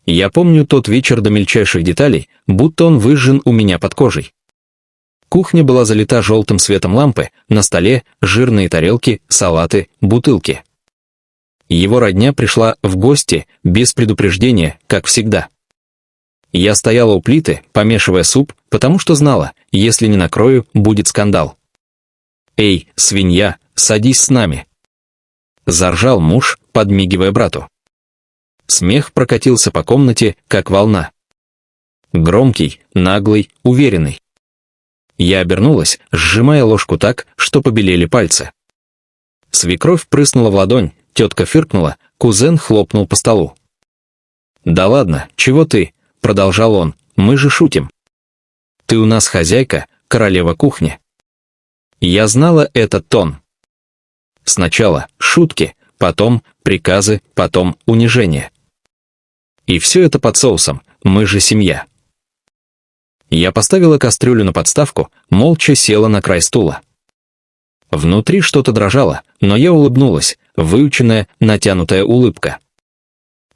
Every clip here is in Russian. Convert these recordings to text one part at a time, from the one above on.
Я помню тот вечер до мельчайших деталей, будто он выжжен у меня под кожей. Кухня была залита желтым светом лампы, на столе жирные тарелки, салаты, бутылки. Его родня пришла в гости, без предупреждения, как всегда. Я стояла у плиты, помешивая суп, потому что знала, если не накрою, будет скандал. «Эй, свинья, садись с нами!» Заржал муж, подмигивая брату. Смех прокатился по комнате, как волна. Громкий, наглый, уверенный. Я обернулась, сжимая ложку так, что побелели пальцы. Свекровь прыснула в ладонь, тетка фыркнула, кузен хлопнул по столу. «Да ладно, чего ты?» — продолжал он, — «мы же шутим. Ты у нас хозяйка, королева кухни». Я знала этот тон. Сначала шутки, потом приказы, потом унижение. И все это под соусом, мы же семья. Я поставила кастрюлю на подставку, молча села на край стула. Внутри что-то дрожало, но я улыбнулась, выученная, натянутая улыбка.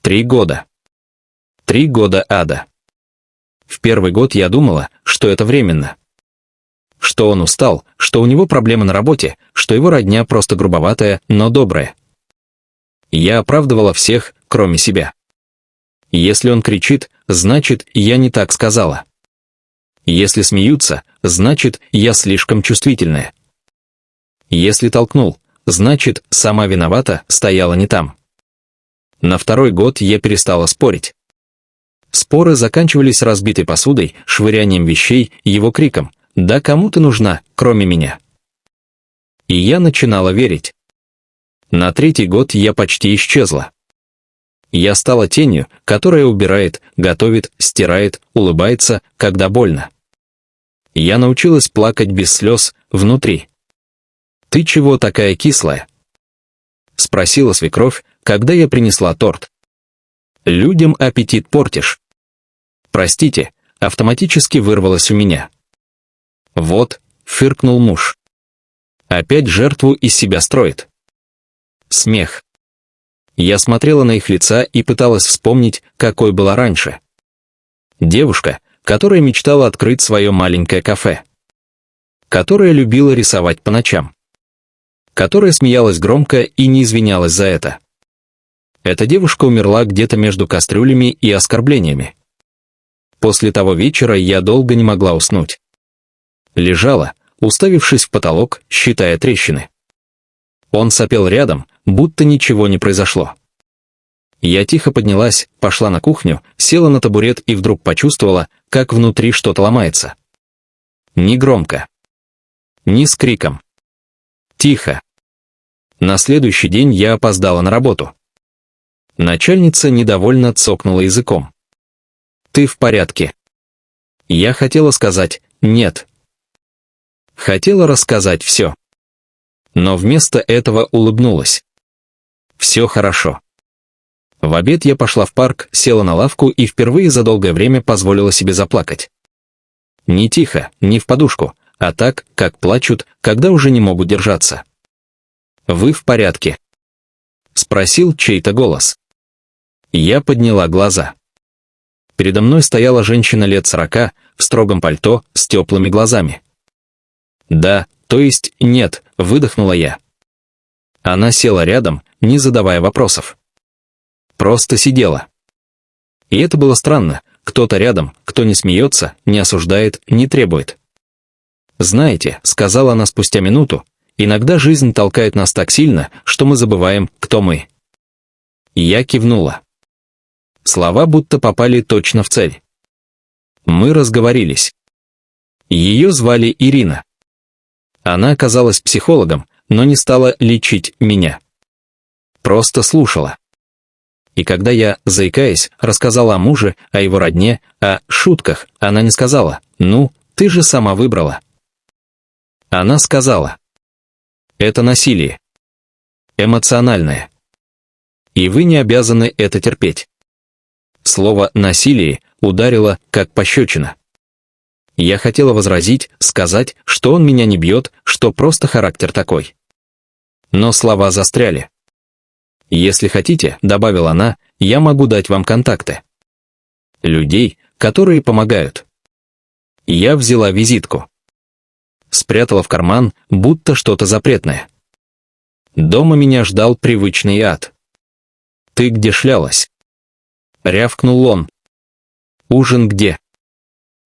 3 года. 3 года ада. В первый год я думала, что это временно. Что он устал, что у него проблемы на работе, что его родня просто грубоватая, но добрая. Я оправдывала всех, кроме себя. Если он кричит, значит, я не так сказала. Если смеются, значит, я слишком чувствительная. Если толкнул, значит, сама виновата, стояла не там. На 2-й год я перестала спорить. Споры заканчивались разбитой посудой, швырянием вещей, его криком: «Да кому ты нужна, кроме меня?» И я начинала верить. На 3-й год я почти исчезла. Я стала тенью, которая убирает, готовит, стирает, улыбается, когда больно. Я научилась плакать без слез, внутри. «Ты чего такая кислая?» — спросила свекровь, когда я принесла торт. «Людям аппетит портишь». «Простите», автоматически вырвалось у меня. «Вот», — фыркнул муж. «Опять жертву из себя строит». Смех. Я смотрела на их лица и пыталась вспомнить, какой была раньше. Девушка, которая мечтала открыть свое маленькое кафе. Которая любила рисовать по ночам. Которая смеялась громко и не извинялась за это. Эта девушка умерла где-то между кастрюлями и оскорблениями. После того вечера я долго не могла уснуть. Лежала, уставившись в потолок, считая трещины. Он сопел рядом, будто ничего не произошло. Я тихо поднялась, пошла на кухню, села на табурет и вдруг почувствовала, как внутри что-то ломается. Не громко. Не с криком. Тихо. На следующий день я опоздала на работу. Начальница недовольно цокнула языком. «Ты в порядке?» Я хотела сказать «нет». Хотела рассказать все. Но вместо этого улыбнулась. Все хорошо. В обед я пошла в парк, села на лавку и впервые за долгое время позволила себе заплакать. Не тихо, не в подушку, а так, как плачут, когда уже не могут держаться. «Вы в порядке?» — спросил чей-то голос. Я подняла глаза. Передо мной стояла женщина лет 40, в строгом пальто, с теплыми глазами. «Да, то есть нет», — выдохнула я. Она села рядом, не задавая вопросов. Просто сидела. И это было странно, кто-то рядом, кто не смеется, не осуждает, не требует. «Знаете», — сказала она спустя минуту, «иногда жизнь толкает нас так сильно, что мы забываем, кто мы». Я кивнула. Слова будто попали точно в цель. Мы разговорились. Ее звали Ирина. Она оказалась психологом, но не стала лечить меня. Просто слушала. И когда я, заикаясь, рассказала о муже, о его родне, о шутках, она не сказала: «Ну, ты же сама выбрала». Она сказала: «Это насилие. Эмоциональное. И вы не обязаны это терпеть». Слово «насилие» ударило, как пощечина. Я хотела возразить, сказать, что он меня не бьет, что просто характер такой. Но слова застряли. «Если хотите», — добавила она, — «я могу дать вам контакты». Людей, которые помогают. Я взяла визитку. Спрятала в карман, будто что-то запретное. Дома меня ждал привычный ад. «Ты где шлялась?» — рявкнул он. «Ужин где?»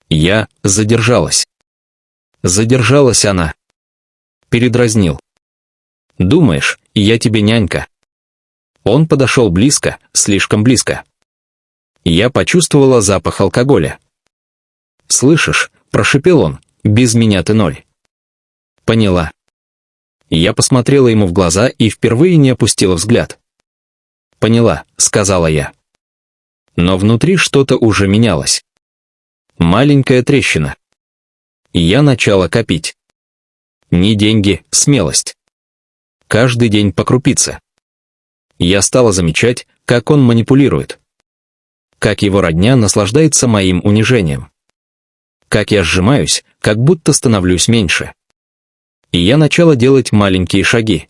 Я задержалась. Задержалась она. Передразнил. «Думаешь, я тебе нянька?» Он подошел близко, слишком близко. Я почувствовала запах алкоголя. «Слышишь?» — прошипел он, — «без меня ты ноль». «Поняла». Я посмотрела ему в глаза и впервые не опустила взгляд. «Поняла», — сказала я. Но внутри что-то уже менялось. Маленькая трещина. Я начала копить. Не деньги, смелость. Каждый день по крупице. Я стала замечать, как он манипулирует. Как его родня наслаждается моим унижением. Как я сжимаюсь, как будто становлюсь меньше. И я начала делать маленькие шаги.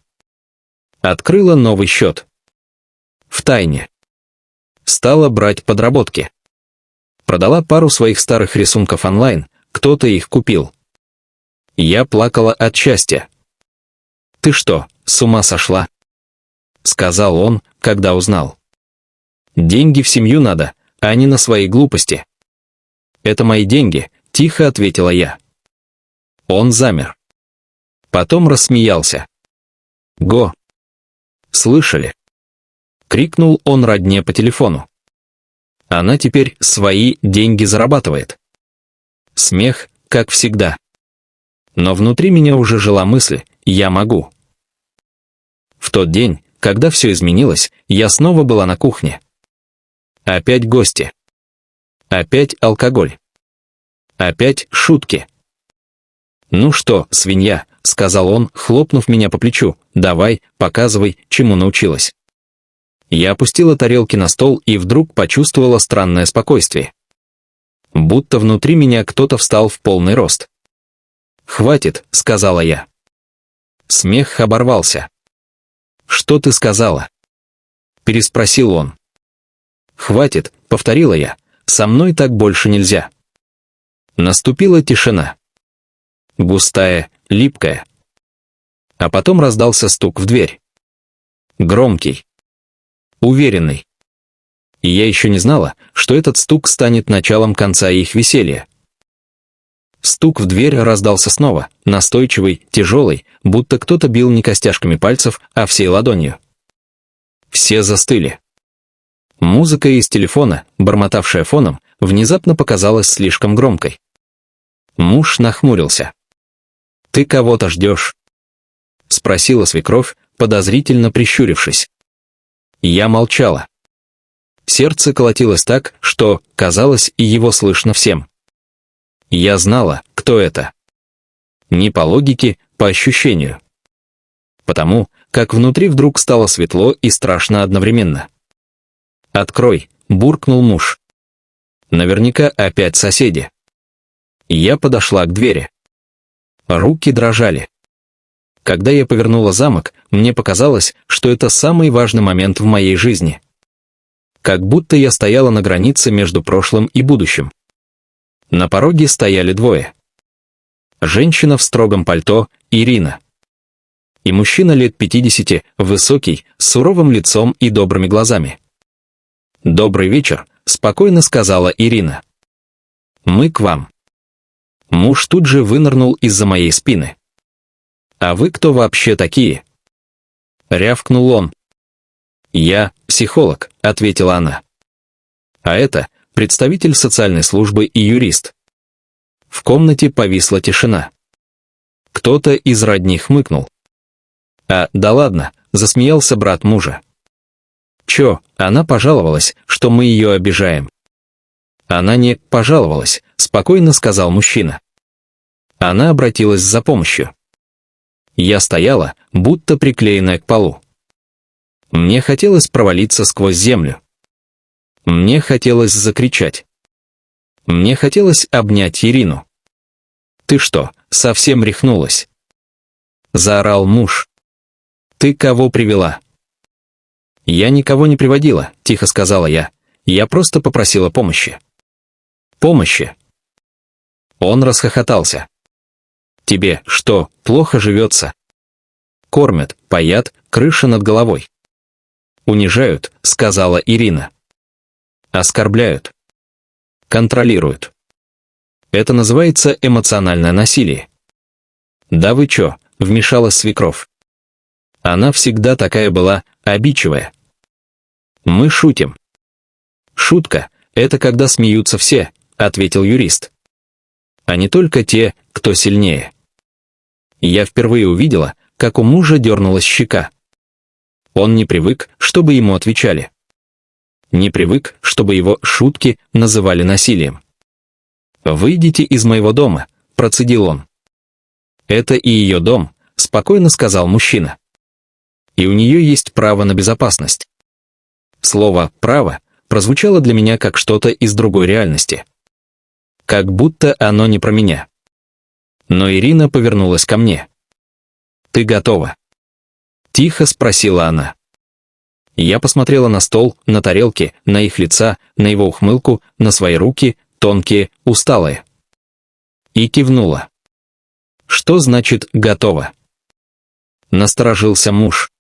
Открыла новый счет. Втайне. Стала брать подработки. Продала пару своих старых рисунков онлайн, кто-то их купил. Я плакала от счастья. «Ты что, с ума сошла?» — сказал он, когда узнал. «Деньги в семью надо, а не на свои глупости». «Это мои деньги», — тихо ответила я. Он замер. Потом рассмеялся. «Го!» «Слышали?» — крикнул он родне по телефону. «Она теперь свои деньги зарабатывает». Смех, как всегда. Но внутри меня уже жила мысль «я могу». В тот день, когда все изменилось, я снова была на кухне. Опять гости. Опять алкоголь. Опять шутки. «Ну что, свинья», — сказал он, хлопнув меня по плечу, — «давай, показывай, чему научилась». Я опустила тарелки на стол и вдруг почувствовала странное спокойствие. Будто внутри меня кто-то встал в полный рост. «Хватит», — сказала я. Смех оборвался. «Что ты сказала?» — переспросил он. «Хватит», — повторила я, — «со мной так больше нельзя». Наступила тишина. Густая, липкая. А потом раздался стук в дверь. Громкий. Уверенный. И я еще не знала, что этот стук станет началом конца их веселья. Стук в дверь раздался снова, настойчивый, тяжелый, будто кто-то бил не костяшками пальцев, а всей ладонью. Все застыли. Музыка из телефона, бормотавшая фоном, внезапно показалась слишком громкой. Муж нахмурился. «Ты кого-то ждешь?» — спросила свекровь, подозрительно прищурившись. Я молчала. Сердце колотилось так, что, казалось, и его слышно всем. Я знала, кто это. Не по логике, по ощущению. Потому, как внутри вдруг стало светло и страшно одновременно. «Открой», — буркнул муж. Наверняка опять соседи. Я подошла к двери. Руки дрожали. Когда я повернула замок, мне показалось, что это самый важный момент в моей жизни. Как будто я стояла на границе между прошлым и будущим. На пороге стояли двое. Женщина в строгом пальто, Ирина. И мужчина лет 50, высокий, с суровым лицом и добрыми глазами. «Добрый вечер», — спокойно сказала Ирина. «Мы к вам». Муж тут же вынырнул из-за моей спины. «А вы кто вообще такие?» — рявкнул он. «Я психолог», — ответила она. «А это представитель социальной службы и юрист». В комнате повисла тишина. Кто-то из родних хмыкнул. Да ладно», — засмеялся брат мужа. «Чё, она пожаловалась, что мы ее обижаем». «Она не пожаловалась», — спокойно сказал мужчина. Она обратилась за помощью. Я стояла, будто приклеенная к полу. Мне хотелось провалиться сквозь землю. Мне хотелось закричать. Мне хотелось обнять Ирину. «Ты что, совсем рехнулась?» — заорал муж. «Ты кого привела?» «Я никого не приводила», — тихо сказала я. «Я просто попросила помощи». Помощи. Он расхохотался. Тебе что, плохо живется? Кормят, паят, крыша над головой. Унижают, сказала Ирина. Оскорбляют. Контролируют. Это называется эмоциональное насилие. Да вы чё, вмешалась свекровь. Она всегда такая была, обидчивая. Мы шутим. Шутка – это когда смеются все, ответил юрист. А не только те, кто сильнее. Я впервые увидела, как у мужа дернулась щека. Он не привык, чтобы ему отвечали. Не привык, чтобы его шутки называли насилием. «Выйдите из моего дома», – процедил он. «Это и ее дом», – спокойно сказал мужчина. «И у нее есть право на безопасность». Слово «право» прозвучало для меня как что-то из другой реальности. Как будто оно не про меня. Но Ирина повернулась ко мне. «Ты готова?» Тихо спросила она. Я посмотрела на стол, на тарелки, на их лица, на его ухмылку, на свои руки, тонкие, усталые. И кивнула. «Что значит «готова»?» Насторожился муж.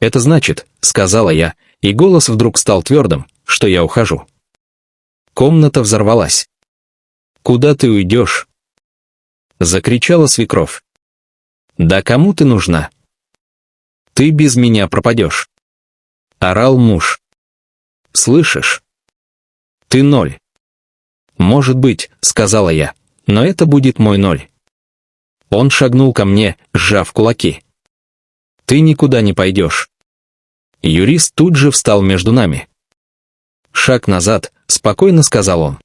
«Это значит», — сказала я, и голос вдруг стал твердым, что я ухожу. Комната взорвалась. «Куда ты уйдешь?» Закричала свекровь. «Да кому ты нужна?» «Ты без меня пропадешь», — орал муж. «Слышишь? Ты ноль». «Может быть», — сказала я, — «но это будет мой ноль». Он шагнул ко мне, сжав кулаки. «Ты никуда не пойдешь». Юрист тут же встал между нами. «Шаг назад», — спокойно сказал он.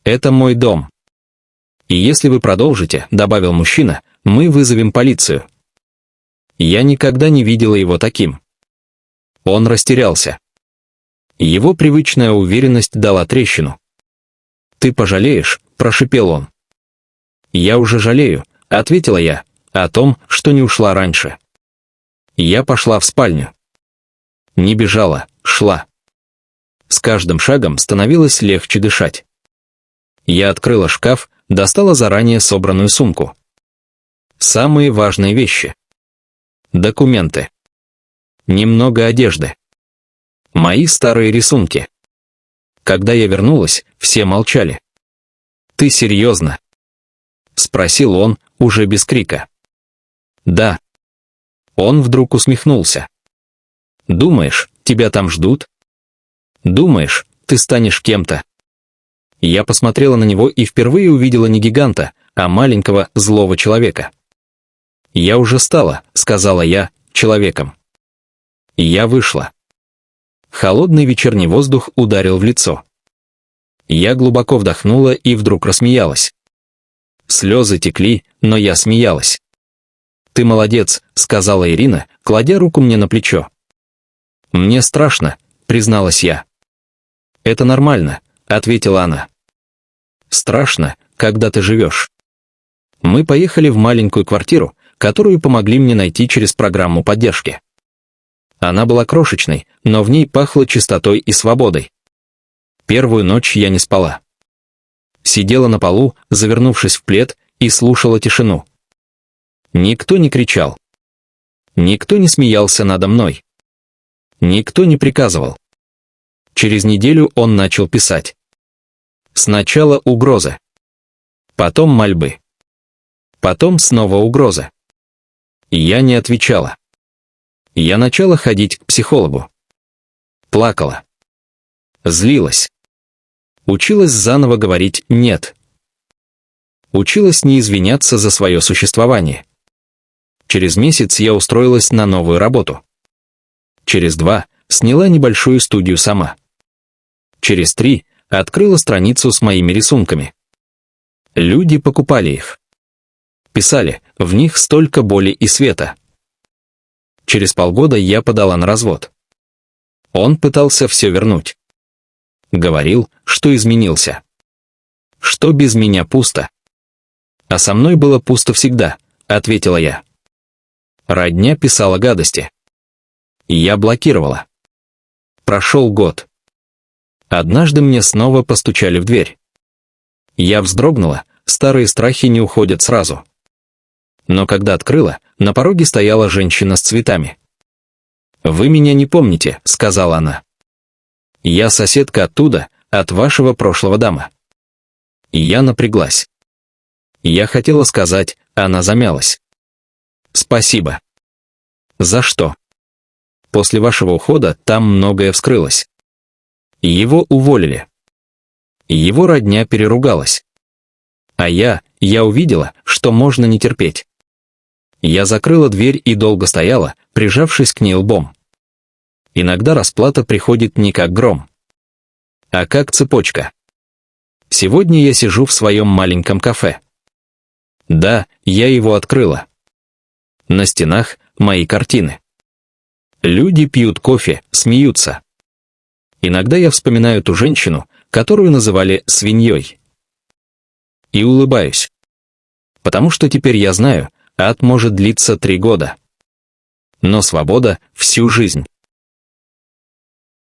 «Это мой дом. И если вы продолжите», — добавил мужчина, — «мы вызовем полицию». Я никогда не видела его таким. Он растерялся. Его привычная уверенность дала трещину. «Ты пожалеешь», — прошипел он. «Я уже жалею», — ответила я, — «о том, что не ушла раньше». Я пошла в спальню. Не бежала, шла. С каждым шагом становилось легче дышать. Я открыла шкаф, достала заранее собранную сумку. Самые важные вещи. Документы. Немного одежды. Мои старые рисунки. Когда я вернулась, все молчали. «Ты серьезно?» — спросил он, уже без крика. «Да». Он вдруг усмехнулся. «Думаешь, тебя там ждут? Думаешь, ты станешь кем-то?» Я посмотрела на него и впервые увидела не гиганта, а маленького злого человека. «Я уже стала», — сказала я, — «человеком». И я вышла. Холодный вечерний воздух ударил в лицо. Я глубоко вдохнула и вдруг рассмеялась. Слезы текли, но я смеялась. «Ты молодец», — сказала Ирина, кладя руку мне на плечо. «Мне страшно», — призналась я. «Это нормально», — ответила она. «Страшно, когда ты живешь». Мы поехали в маленькую квартиру, которую помогли мне найти через программу поддержки. Она была крошечной, но в ней пахло чистотой и свободой. Первую ночь я не спала. Сидела на полу, завернувшись в плед, и слушала тишину. Никто не кричал. Никто не смеялся надо мной. Никто не приказывал. Через неделю он начал писать. Сначала угрозы. Потом мольбы. Потом снова угрозы. Я не отвечала. Я начала ходить к психологу. Плакала. Злилась. Училась заново говорить «нет». Училась не извиняться за свое существование. Через месяц я устроилась на новую работу. Через 2 сняла небольшую студию сама. Через 3 открыла страницу с моими рисунками. Люди покупали их. Писали, в них столько боли и света. Через полгода я подала на развод. Он пытался все вернуть. Говорил, что изменился. Что без меня пусто. А со мной было пусто всегда, ответила я. Родня писала гадости. Я блокировала. Прошел год. Однажды мне снова постучали в дверь. Я вздрогнула, старые страхи не уходят сразу. Но когда открыла, на пороге стояла женщина с цветами. «Вы меня не помните», — сказала она. «Я соседка оттуда, от вашего прошлого дома». И я напряглась. Я хотела сказать, она замялась. «Спасибо». «За что?» «После вашего ухода там многое вскрылось. Его уволили. Его родня переругалась. А я увидела, что можно не терпеть. Я закрыла дверь и долго стояла, прижавшись к ней лбом. Иногда расплата приходит не как гром, а как цепочка. Сегодня я сижу в своем маленьком кафе. Да, я его открыла. На стенах мои картины. Люди пьют кофе, смеются. Иногда я вспоминаю ту женщину, которую называли свиньей. И улыбаюсь. Потому что теперь я знаю, ад может длиться 3 года. Но свобода — всю жизнь.